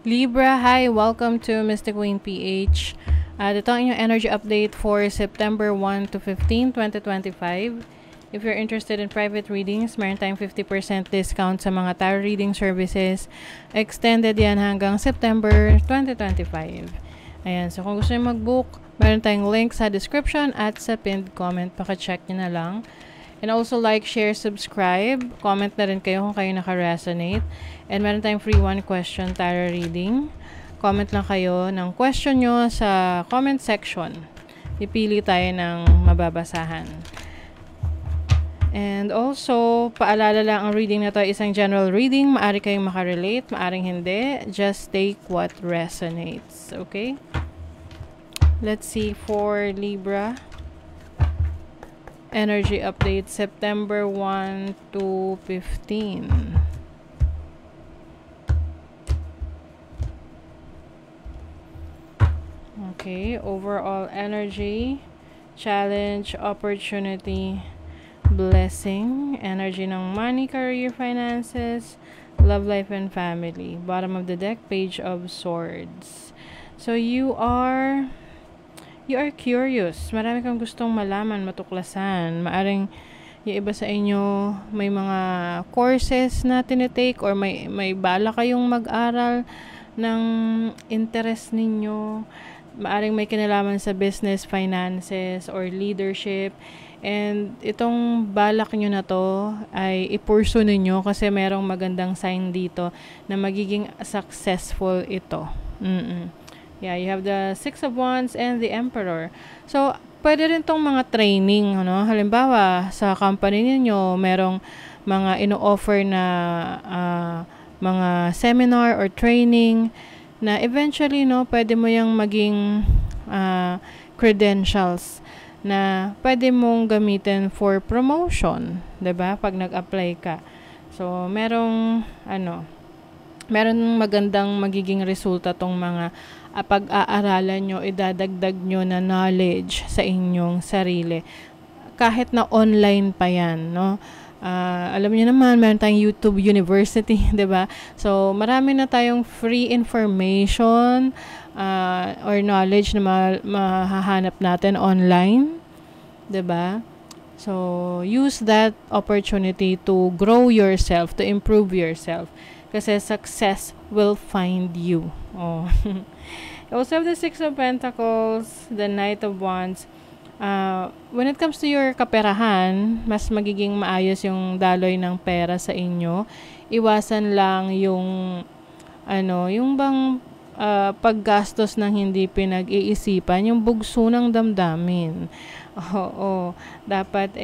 Libra, hi! Welcome to Mystic Queen PH. Ito ang inyong energy update for September 1 to 15, 2025. If you're interested in private readings, meron tayong 50% discount sa mga tarot reading services. Extended yan hanggang September 2025. Ayan, so kung gusto nyo mag-book, meron tayong link sa description at sa pinned comment. Paka-check nyo na lang. And also like, share, subscribe. Comment na rin kayo kung kayo naka-resonate. And meron tayong free one question tarot reading. Comment lang kayo ng question nyo sa comment section. Ipili tayo ng mababasahan. And also, paalala lang, ang reading na to ay isang general reading. Maari kayong makarelate, maaring hindi. Just take what resonates. Okay? Let's see for Libra. Energy update September 1 to 15. Okay, overall energy, challenge, opportunity, blessing, energy ng money, career, finances, love life, and family. Bottom of the deck, Page of Swords. So you are curious. Marami kang gustong malaman, matuklasan. Maaring yung iba sa inyo may mga courses na tinitake or may bala kayong mag-aral ng interest ninyo. Maaring may kinalaman sa business, finances, or leadership. And itong balak nyo na to ay ipursu ninyo kasi merong magandang sign dito na magiging successful ito. Yeah, you have the Six of Wands and the Emperor. So, pwede rin tong mga training, ano? Halimbawa, sa company niyo merong mga ino-offer na mga seminar or training na eventually, no, pwede mo yung maging credentials na pwede mong gamitin for promotion, 'di ba? Pag nag-apply ka. So, meron magandang magiging resulta tong mga pag-aaralan nyo, idadagdag nyo na knowledge sa inyong sarili. Kahit na online pa yan, no? Alam niyo naman, meron tayong YouTube University, 'di ba? So, marami na tayong free information or knowledge na mahahanap natin online, 'di ba? So, use that opportunity to grow yourself, to improve yourself. Kasi success will find you. Oh. You also have the Six of Pentacles, the Knight of Wands. When it comes to your kaperahan, mas magiging maayos yung daloy ng pera sa inyo. Iwasan lang yung bang paggastos ng hindi pinag-iisipan, yung bugso ng damdamin. Oo, dapat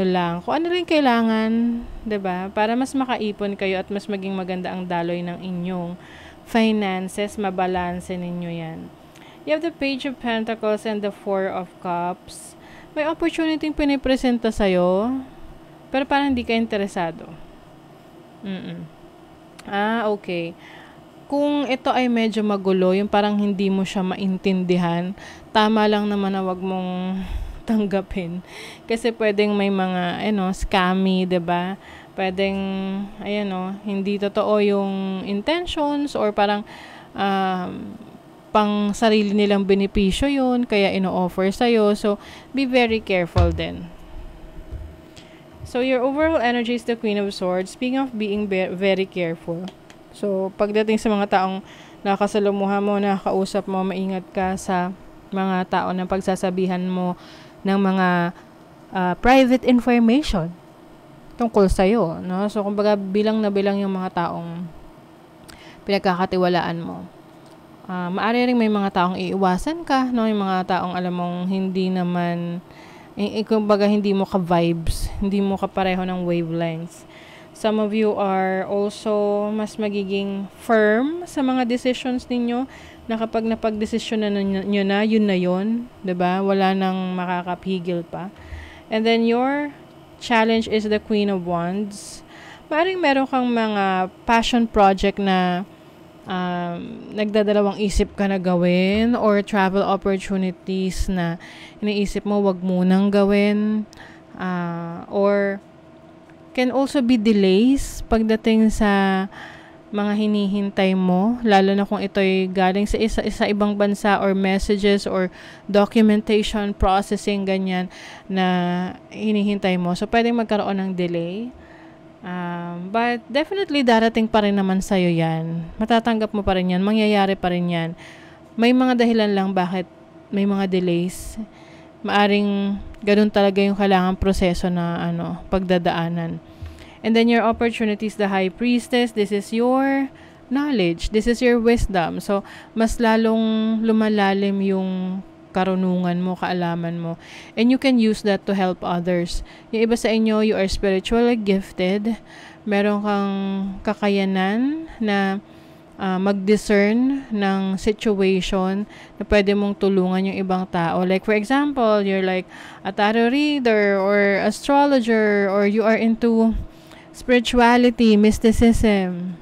lang, kung ano rin kailangan, 'di ba? Para mas makaipon kayo at mas maging maganda ang daloy ng inyong finances, mabalanse ninyo 'yan. You have the Page of Pentacles and the Four of Cups. May opportunity pinipresenta sa'yo, pero parang hindi ka interesado. Okay. Kung ito ay medyo magulo, yung parang hindi mo siya maintindihan, tama lang naman na wag mong tanggapin. Kasi pwedeng may mga, scammy, 'di ba? Pwedeng, hindi totoo yung intentions or parang pang sarili nilang benepisyo yun, kaya ino-offer sa'yo. So, be very careful din. So, your overall energy is the Queen of Swords. Speaking of being very careful, so, pagdating sa mga taong nakasalumuha mo, nakakausap mo, maingat ka sa mga tao na pagsasabihan mo ng mga private information tungkol sa'yo, no? So, kumbaga, bilang na bilang yung mga taong pinagkakatiwalaan mo. Maaari rin may mga taong iiwasan ka, no? Yung mga taong alam mong hindi naman, kumbaga, hindi mo ka-vibes, hindi mo ka-pareho ng wavelengths. Some of you are also mas magiging firm sa mga decisions ninyo na kapag napag-desisyon na nyo na, yun na yun. 'Di ba? Wala nang makakapigil pa. And then your challenge is the Queen of Wands. Maaaring meron kang mga passion project na nagdadalawang isip ka na gawin or travel opportunities na iniisip mo wag munang gawin or can also be delays pagdating sa mga hinihintay mo, lalo na kung ito'y galing sa isa ibang bansa or messages or documentation processing ganyan na hinihintay mo. So pwedeng magkaroon ng delay. But definitely darating pa rin naman sa'yo yan. Matatanggap mo pa rin yan. Mangyayari pa rin yan. May mga dahilan lang bakit may mga delays. Maaring ganun talaga yung kailangan proseso na pagdadaanan. And then your opportunities, the High Priestess, this is your knowledge. This is your wisdom. So, mas lalong lumalalim yung karunungan mo, kaalaman mo. And you can use that to help others. Yung iba sa inyo, you are spiritually gifted. Meron kang kakayanan na mag-discern ng situation na pwede mong tulungan yung ibang tao. Like, for example, you're like a tarot reader or astrologer, or you are into spirituality, mysticism.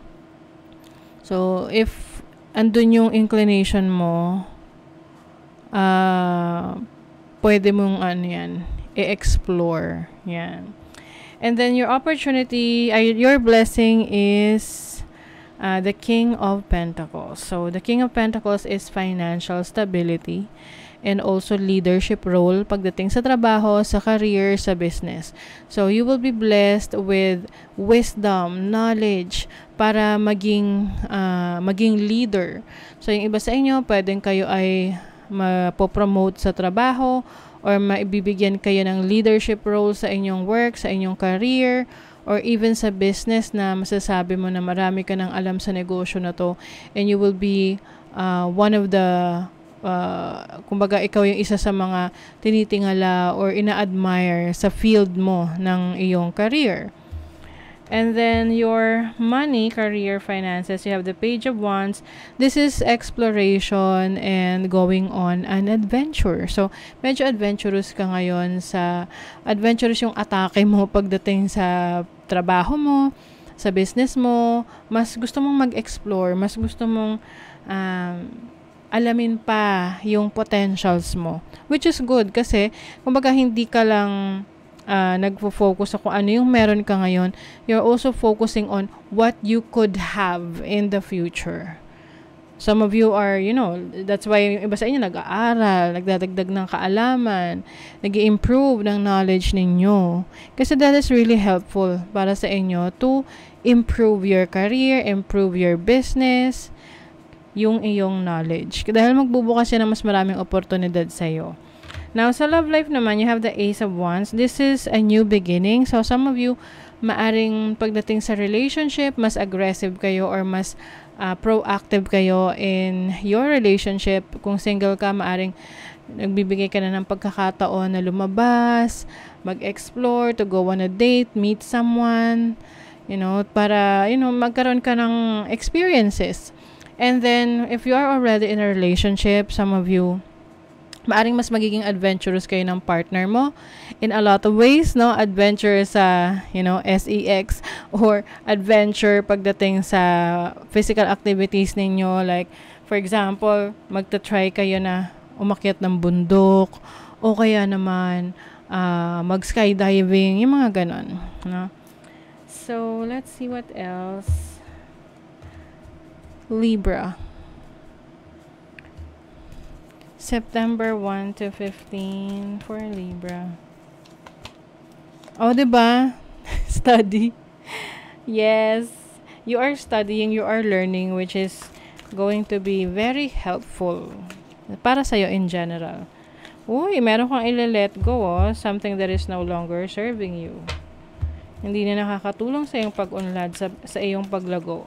So, if andun yung inclination mo, pwede mong i-explore. Yan. And then your opportunity, your blessing is the King of Pentacles. So, the King of Pentacles is financial stability and also leadership role pagdating sa trabaho, sa career, sa business. So, you will be blessed with wisdom, knowledge, para maging leader. So, yung iba sa inyo, pwedeng kayo ay mapopromote sa trabaho or maibibigyan kayo ng leadership role sa inyong work, sa inyong career, or even sa business na masasabi mo na marami ka nang alam sa negosyo na to, and you will be one of the kumbaga ikaw yung isa sa mga tinitingala or ina-admire sa field mo ng iyong career. And then your money, career, finances, you have the Page of Wands. This is exploration and going on an adventure. So, medyo adventurous ka ngayon adventurous yung atake mo pagdating sa trabaho mo, sa business mo. Mas gusto mong mag-explore, mas gusto mong alamin pa yung potentials mo. Which is good kasi, kumbaga hindi ka lang nagfo-focus sa kung ano yung meron ka ngayon, you're also focusing on what you could have in the future. Some of you are, that's why yung iba sa inyo nag-aaral, nagdadagdag ng kaalaman, nag-i-improve ng knowledge ninyo. Kasi that is really helpful para sa inyo to improve your career, improve your business, yung iyong knowledge. Dahil magbubukas yan ng mas maraming oportunidad sa'yo. Now, sa love life naman, you have the Ace of Wands. This is a new beginning. So, some of you, maaring pagdating sa relationship, mas aggressive kayo or mas proactive kayo in your relationship. Kung single ka, maaring nagbibigay ka na ng pagkakataon na lumabas, mag-explore, to go on a date, meet someone, para, magkaroon ka ng experiences. And then, if you are already in a relationship, some of you, maaring mas magiging adventurous kayo ng partner mo in a lot of ways, no? Adventure sa, SEX, or adventure pagdating sa physical activities ninyo. Like, for example, magta-try kayo na umakyat ng bundok, o kaya naman mag-skydiving, yung mga ganon, no? So, let's see what else. Libra. September 1 to 15 for Libra. Oh, diba? Study. Yes. You are studying, you are learning, which is going to be very helpful para sa'yo in general. Uy, meron kang i-let go, something that is no longer serving you. Hindi na nakakatulong sa iyong pag-unlad, sa iyong paglago.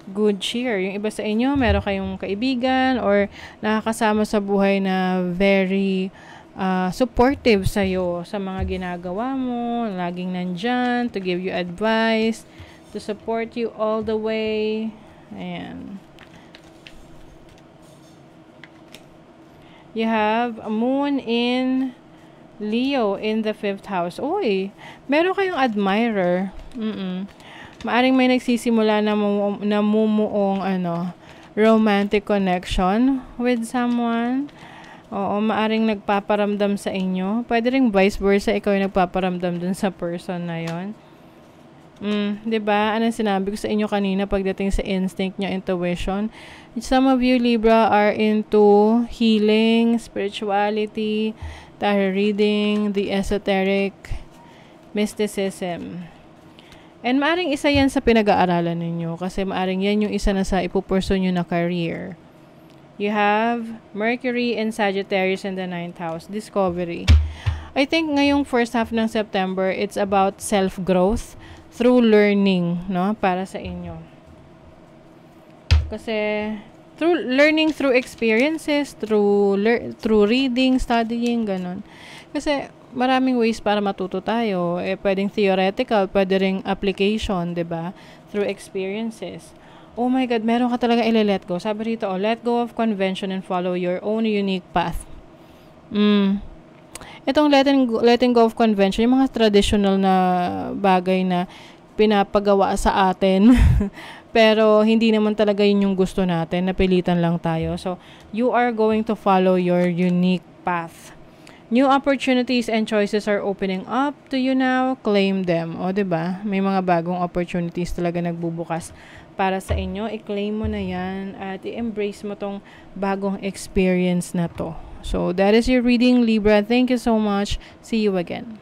Good cheer. Yung iba sa inyo, meron kayong kaibigan or nakakasama sa buhay na very supportive sa'yo sa mga ginagawa mo, laging nandyan to give you advice, to support you all the way. Ayan. You have a moon in Leo in the 5th house. Uy, meron kayong admirer. Maaring may nagsisimula na namumuong romantic connection with someone. Oo, maaring nagpaparamdam sa inyo. Pwede ring vice versa, ikaw yung nagpaparamdam dun sa person na yon. 'Di ba? Anong sinabi ko sa inyo kanina pagdating sa instinct nyo, intuition? Some of you, Libra, are into healing, spirituality, tarot reading, the esoteric, mysticism. And maaring isa yan sa pinag-aaralan ninyo kasi maaring yan yung isa na sa ipupurso nyo na career. You have Mercury and Sagittarius in the 9th house, discovery. I think ngayong first half ng September, it's about self-growth through learning, no? Para sa inyo. Kasi through learning, through experiences, through reading, studying, ganun. Kasi maraming ways para matuto tayo. Pwedeng theoretical, pwede ring application, 'di ba? Through experiences. Oh my God, meron ka talaga ile-let go. Sabi rito, let go of convention and follow your own unique path. Itong letting go of convention, yung mga traditional na bagay na pinapagawa sa atin, pero hindi naman talaga yun yung gusto natin, napilitan lang tayo. So, you are going to follow your unique path. New opportunities and choices are opening up to you now. Claim them. O, diba? May mga bagong opportunities talaga nagbubukas para sa inyo. I-claim mo na yan at i-embrace mo tong bagong experience na to. So, that is your reading, Libra. Thank you so much. See you again.